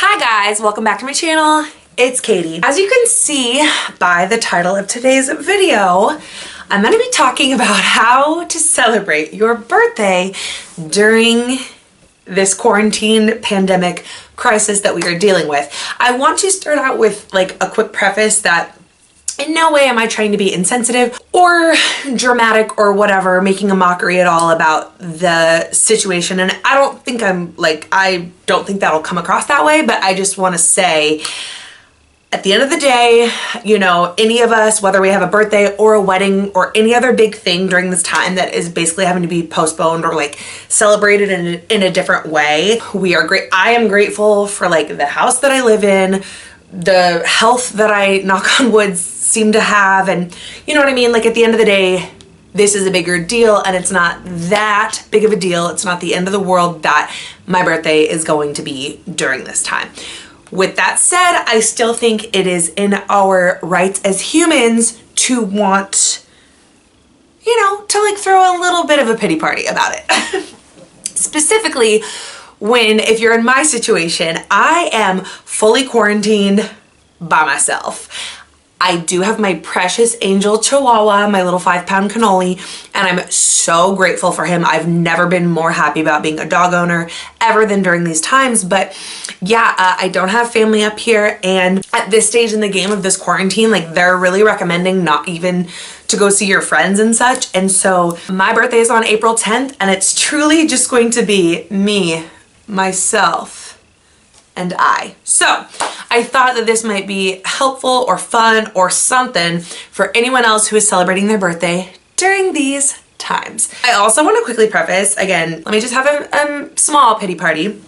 Hi guys, welcome back to my channel. It's Katie. As you can see by the title of today's video, I'm going to be talking about how to celebrate your birthday during this quarantine pandemic crisis that we are dealing with. I want to start out with like a quick preface that in no way am I trying to be insensitive or dramatic or whatever, making a mockery at all about the situation. And I don't think that'll come across that way, but I just want to say at the end of the day, you know, any of us, whether we have a birthday or a wedding or any other big thing during this time that is basically having to be postponed or like celebrated in a different way, we are great. I am grateful for like the house that I live in, the health that I, knock on wood, seem to have, and you know what I mean? Like at the end of the day, this is a bigger deal and it's not that big of a deal. It's not the end of the world that my birthday is going to be during this time. With that said, I still think it is in our rights as humans to want, you know, to like throw a little bit of a pity party about it. Specifically if you're in my situation, I am fully quarantined by myself. I do have my precious angel Chihuahua, my little 5-pound cannoli, and I'm so grateful for him. I've never been more happy about being a dog owner ever than during these times. But yeah, I don't have family up here, and at this stage in the game of this quarantine, like they're really recommending not even to go see your friends and such. And so my birthday is on April 10th, and it's truly just going to be me, myself, and I. So I thought that this might be helpful or fun or something for anyone else who is celebrating their birthday during these times. I also want to quickly preface, again, let me just have a small pity party.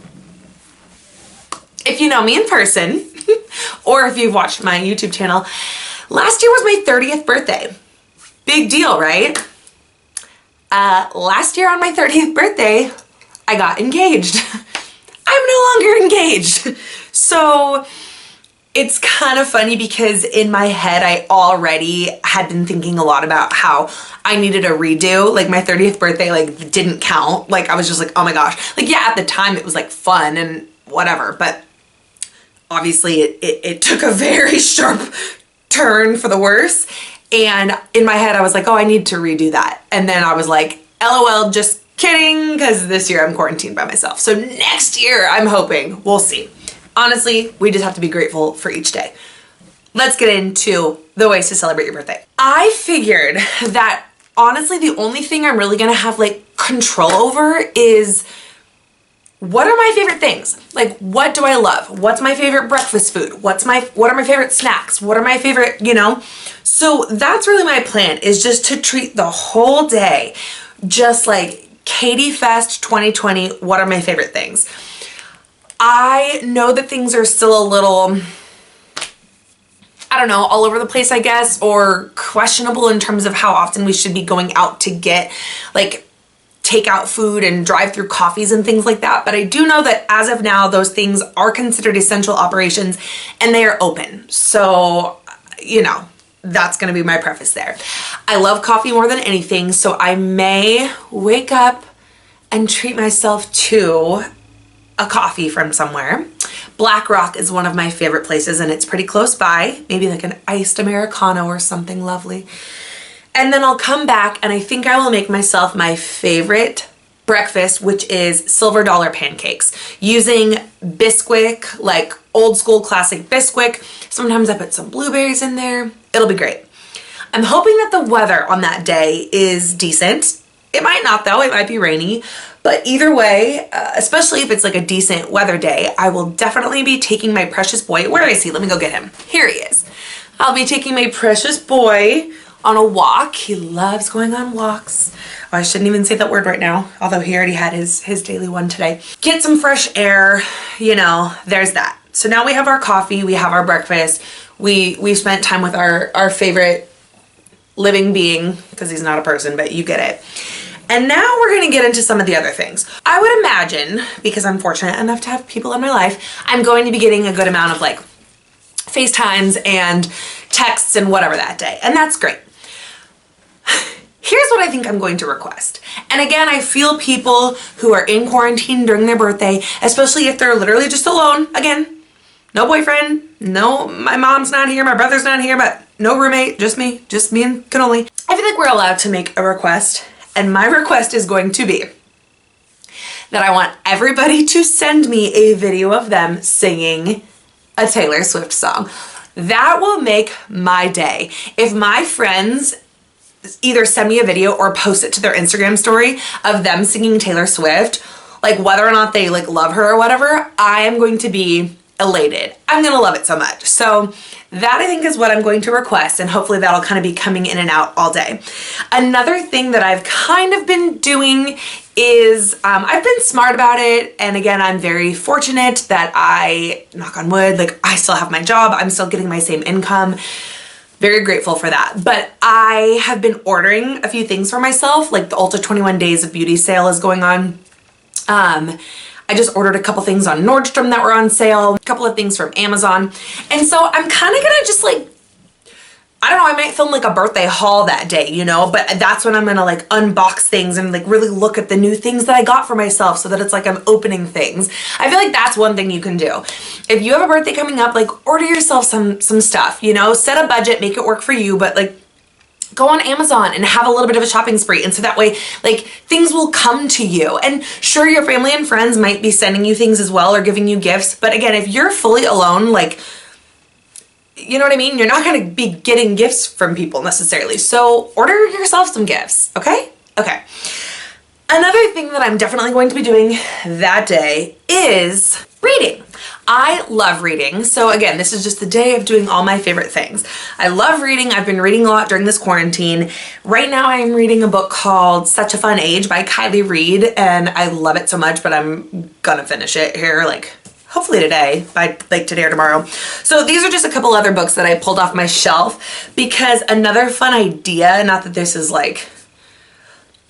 If you know me in person, or if you've watched my YouTube channel, last year was my 30th birthday. Big deal, right? Last year on my 30th birthday, I got engaged. I'm no longer engaged. So it's kind of funny because in my head, I already had been thinking a lot about how I needed a redo. Like my 30th birthday, like didn't count. Like I was just like, oh my gosh. Like yeah, at the time it was like fun and whatever, but obviously it took a very sharp turn for the worse. And in my head, I was like, oh, I need to redo that. And then I was like, LOL, just kidding, because this year I'm quarantined by myself. So next year, I'm hoping, we'll see. Honestly, we just have to be grateful for each day. Let's get into the ways to celebrate your birthday. I figured that honestly, the only thing I'm really gonna have like control over is what are my favorite things? Like, what do I love? What's my favorite breakfast food? What are my favorite snacks? What are my favorite, you know? So that's really my plan, is just to treat the whole day just like Katie Fest 2020, what are my favorite things? I know that things are still a little, I don't know, all over the place, I guess, or questionable in terms of how often we should be going out to get like takeout food and drive-through coffees and things like that. But I do know that as of now, those things are considered essential operations and they are open. So, you know, that's going to be my preface there. I love coffee more than anything, so I may wake up and treat myself to a coffee from somewhere. Black Rock is one of my favorite places and it's pretty close by, maybe like an iced Americano or something lovely. And then I'll come back and I think I will make myself my favorite breakfast, which is Silver Dollar pancakes using Bisquick, like old school classic Bisquick. Sometimes I put some blueberries in there. It'll be great. I'm hoping that the weather on that day is decent. It might not though, it might be rainy, but either way, especially if it's like a decent weather day, I will definitely be taking my precious boy. Where do I see? Let me go get him. Here he is. I'll be taking my precious boy on a walk. He loves going on walks. Oh, I shouldn't even say that word right now, although he already had his daily one today. Get some fresh air, you know, there's that. So now we have our coffee, we have our breakfast, we spent time with our favorite living being, because he's not a person, but you get it. And now we're gonna get into some of the other things. I would imagine, because I'm fortunate enough to have people in my life, I'm going to be getting a good amount of like FaceTimes and texts and whatever that day, and that's great. Here's what I think I'm going to request. And again, I feel people who are in quarantine during their birthday, especially if they're literally just alone, again, No boyfriend, no, my mom's not here, my brother's not here, but no roommate, just me and cannoli. I feel like we're allowed to make a request, and my request is going to be that I want everybody to send me a video of them singing a Taylor Swift song. That will make my day. If my friends either send me a video or post it to their Instagram story of them singing Taylor Swift, like whether or not they like love her or whatever, I am going to be elated. I'm gonna love it so much. So that I think is what I'm going to request, and hopefully that'll kind of be coming in and out all day. Another thing that I've kind of been doing is I've been smart about it, and again, I'm very fortunate that I, knock on wood, like I still have my job, I'm still getting my same income. Very grateful for that. But I have been ordering a few things for myself, like the Ulta 21 Days of Beauty sale is going on. I just ordered a couple things on Nordstrom that were on sale, a couple of things from Amazon. And so I'm kind of gonna just like, I don't know, I might film like a birthday haul that day, you know, but that's when I'm gonna like unbox things and like really look at the new things that I got for myself so that it's like I'm opening things. I feel like that's one thing you can do. If you have a birthday coming up, like order yourself some stuff, you know, set a budget, make it work for you, but like go on Amazon and have a little bit of a shopping spree. And so that way, like, things will come to you. And sure, your family and friends might be sending you things as well or giving you gifts. But again, if you're fully alone, like, you know what I mean? You're not going to be getting gifts from people necessarily. So order yourself some gifts, okay? Okay. Another thing that I'm definitely going to be doing that day is reading. I love reading. So again, this is just the day of doing all my favorite things. I love reading. I've been reading a lot during this quarantine. Right now I'm reading a book called Such a Fun Age by Kylie Reid, and I love it so much, but I'm gonna finish it here like hopefully today, by like today or tomorrow. So these are just a couple other books that I pulled off my shelf because another fun idea, not that this is like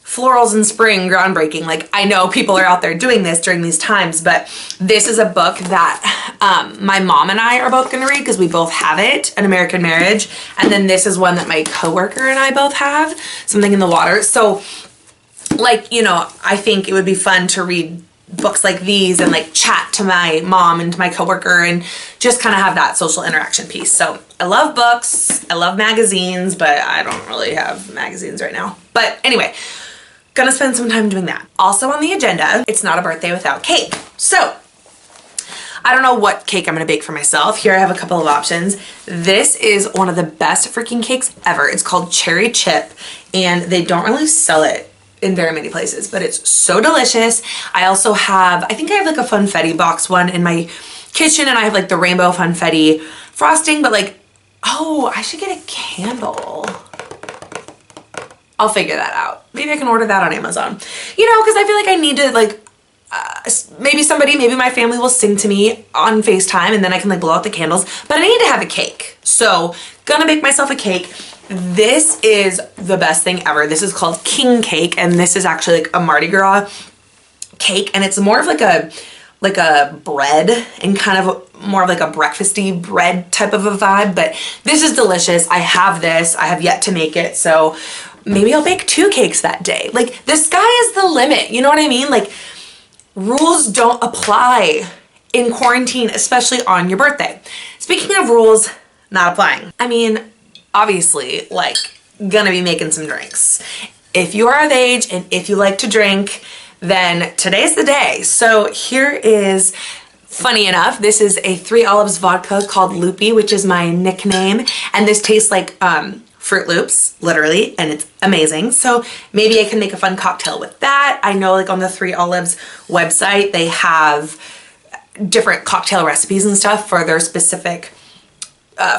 florals in spring groundbreaking, like I know people are out there doing this during these times, but this is a book that my mom and I are both gonna read because we both have it, An American Marriage, and then this is one that my coworker and I both have, Something in the Water. So like, you know, I think it would be fun to read books like these and like chat to my mom and to my coworker and just kind of have that social interaction piece. So I love books, I love magazines, but I don't really have magazines right now. But anyway, gonna spend some time doing that. Also on the agenda, it's not a birthday without cake. So I don't know what cake I'm gonna bake for myself. Here I have a couple of options. This is one of the best freaking cakes ever. It's called Cherry Chip, and they don't really sell it in very many places, but it's so delicious. I also have, I think I have like a Funfetti box one in my kitchen, and I have like the rainbow Funfetti frosting, but like, oh, I should get a candle. I'll figure that out. Maybe I can order that on Amazon. You know, because I feel like I need to like, maybe my family will sing to me on FaceTime and then I can like blow out the candles, but I need to have a cake. So gonna make myself a cake. This is the best thing ever. This is called King Cake, and this is actually like a Mardi Gras cake, and it's more of like a bread and kind of more of like a breakfasty bread type of a vibe, but this is delicious. I have this. I have yet to make it, so maybe I'll bake 2 cakes that day. Like, the sky is the limit, you know what I mean? Like, rules don't apply in quarantine, especially on your birthday. Speaking of rules not applying, I mean, obviously, like, gonna be making some drinks. If you are of age and if you like to drink, then today's the day. So here is, funny enough, this is a 3 Olives vodka called Loopy, which is my nickname, and this tastes like Fruit Loops, literally, and it's amazing. So maybe I can make a fun cocktail with that. I know like on the 3 Olives website, they have different cocktail recipes and stuff for their specific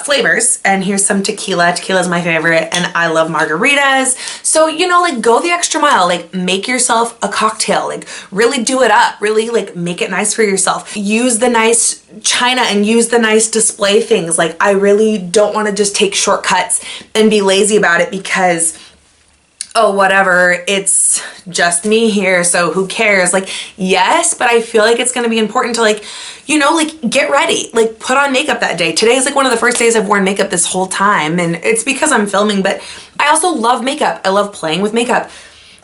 flavors. And here's some tequila. Tequila is my favorite, and I love margaritas. So, you know, like, go the extra mile, like, make yourself a cocktail, like, really do it up, really like make it nice for yourself. Use the nice china and use the nice display things. Like, I really don't want to just take shortcuts and be lazy about it because, oh, whatever, it's just me here, so who cares? Like, yes, but I feel like it's gonna be important to, like, you know, like, get ready, like, put on makeup that day. Today is like one of the first days I've worn makeup this whole time, and it's because I'm filming, but I also love makeup. I love playing with makeup.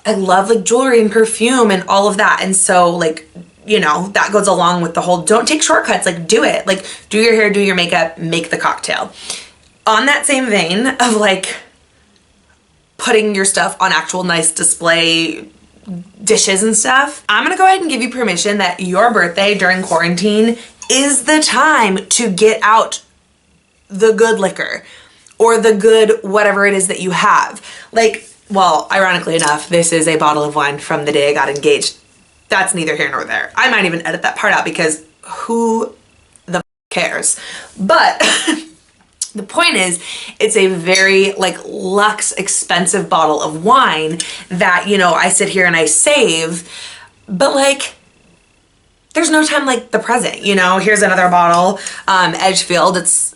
I love like jewelry and perfume and all of that, and so like you know, that goes along with the whole don't take shortcuts, like do it. Like do your hair, do your makeup, make the cocktail. On that same vein of like putting your stuff on actual nice display dishes and stuff, I'm gonna go ahead and give you permission that your birthday during quarantine is the time to get out the good liquor or the good whatever it is that you have. Like, well, ironically enough, this is a bottle of wine from the day I got engaged. That's neither here nor there. I might even edit that part out because who the cares? But the point is, it's a very like luxe, expensive bottle of wine that, you know, I sit here and I save, but like, there's no time like the present, you know? Here's another bottle, Edgefield. It's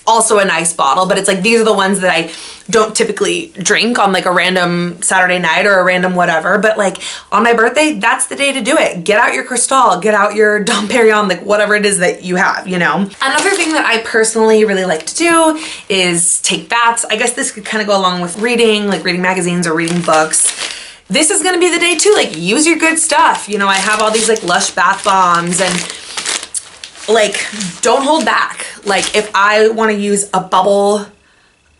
also a nice bottle, but it's like, these are the ones that I don't typically drink on like a random Saturday night or a random whatever, but like on my birthday, that's the day to do it. Get out your Cristal, get out your Dom Perignon, like whatever it is that you have, you know? Another thing that I personally really like to do is take baths. I guess this could kind of go along with reading, like reading magazines or reading books. This is gonna be the day too, like use your good stuff. You know, I have all these like Lush bath bombs and like, don't hold back. Like if I want to use a bubble,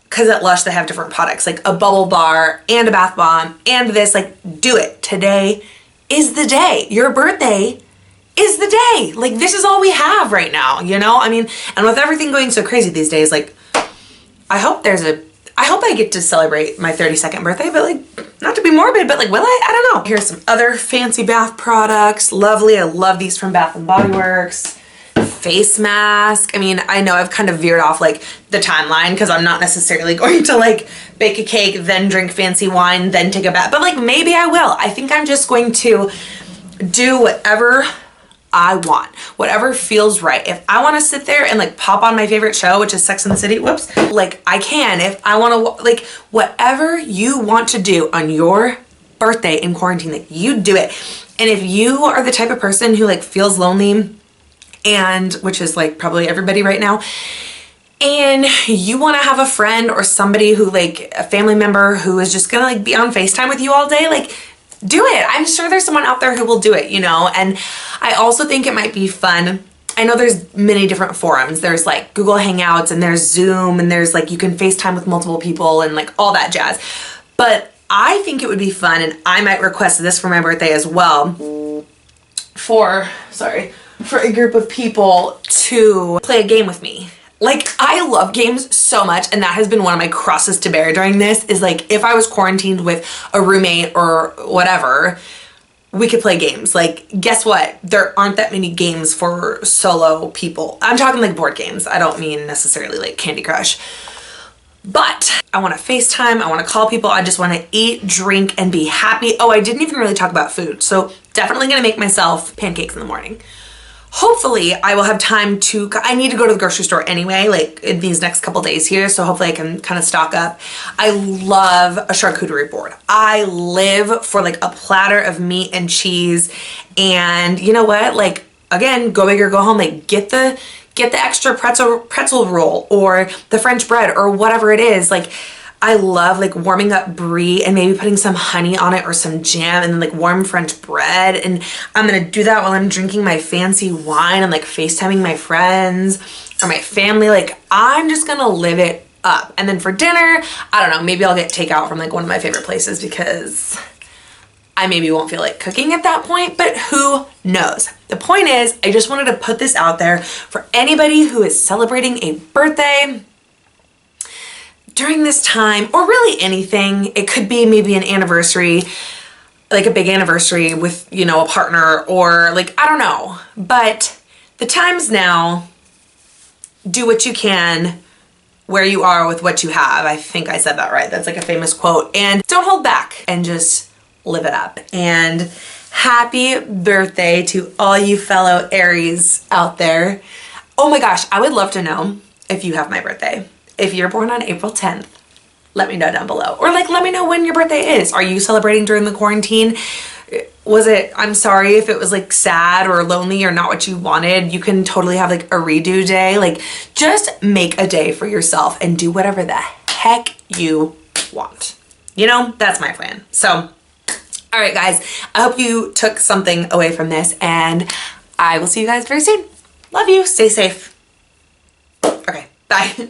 because at Lush they have different products, like a bubble bar and a bath bomb and this, like do it. Today is the day. Your birthday is the day. Like this is all we have right now, you know? I mean, and with everything going so crazy these days, like I hope I get to celebrate my 32nd birthday, but like, not to be morbid, but like, will I? I don't know. Here's some other fancy bath products. Lovely. I love these from Bath and Body Works. Face mask. I mean, I know I've kind of veered off like the timeline because I'm not necessarily going to like bake a cake, then drink fancy wine, then take a bath, but like maybe I will. I think I'm just going to do whatever I want, whatever feels right. If I want to sit there and like pop on my favorite show, which is Sex and the City, whoops, like I can. If I want to, like whatever you want to do on your birthday in quarantine, like you do it. And if you are the type of person who like feels lonely, and which is like probably everybody right now, and you want to have a friend or somebody who like a family member who is just gonna like be on FaceTime with you all day, like do it. I'm sure there's someone out there who will do it, you know? And I also think it might be fun. I know there's many different forums. There's like Google Hangouts and there's Zoom and there's like, you can FaceTime with multiple people and like all that jazz. But I think it would be fun, and I might request this for my birthday as well, for a group of people to play a game with me. Like I love games so much, and that has been one of my crosses to bear during this, is like if I was quarantined with a roommate or whatever, we could play games. Like guess what? There aren't that many games for solo people. I'm talking like board games. I don't mean necessarily like Candy Crush. But I want to FaceTime, I want to call people, I just want to eat, drink, and be happy. Oh, I didn't even really talk about food. So definitely gonna make myself pancakes in the morning. Hopefully I will have time to, I need to go to the grocery store anyway, like in these next couple days here. So hopefully I can kind of stock up. I love a charcuterie board. I live for like a platter of meat and cheese. And you know what? Like, again, go big or go home. Like get the extra pretzel roll or the French bread or whatever it is. Like I love like warming up brie and maybe putting some honey on it or some jam and then like warm French bread. And I'm gonna do that while I'm drinking my fancy wine and like FaceTiming my friends or my family. Like I'm just gonna live it up. And then for dinner, I don't know, maybe I'll get takeout from like one of my favorite places because I maybe won't feel like cooking at that point, but who knows? The point is, I just wanted to put this out there for anybody who is celebrating a birthday during this time, or really anything. It could be maybe an anniversary, like a big anniversary with, you know, a partner, or like, I don't know. But the time's now. Do what you can, where you are with what you have. I think I said that right. That's like a famous quote. And don't hold back and just live it up. And happy birthday to all you fellow Aries out there. Oh my gosh, I would love to know if you have my birthday. If you're born on April 10th, let me know down below. Or like, let me know when your birthday is. Are you celebrating during the quarantine? Was it, I'm sorry if it was like sad or lonely or not what you wanted. You can totally have like a redo day. Like just make a day for yourself and do whatever the heck you want. You know, that's my plan. So All right, guys, I hope you took something away from this, and I will see you guys very soon. Love you. Stay safe. Okay, bye.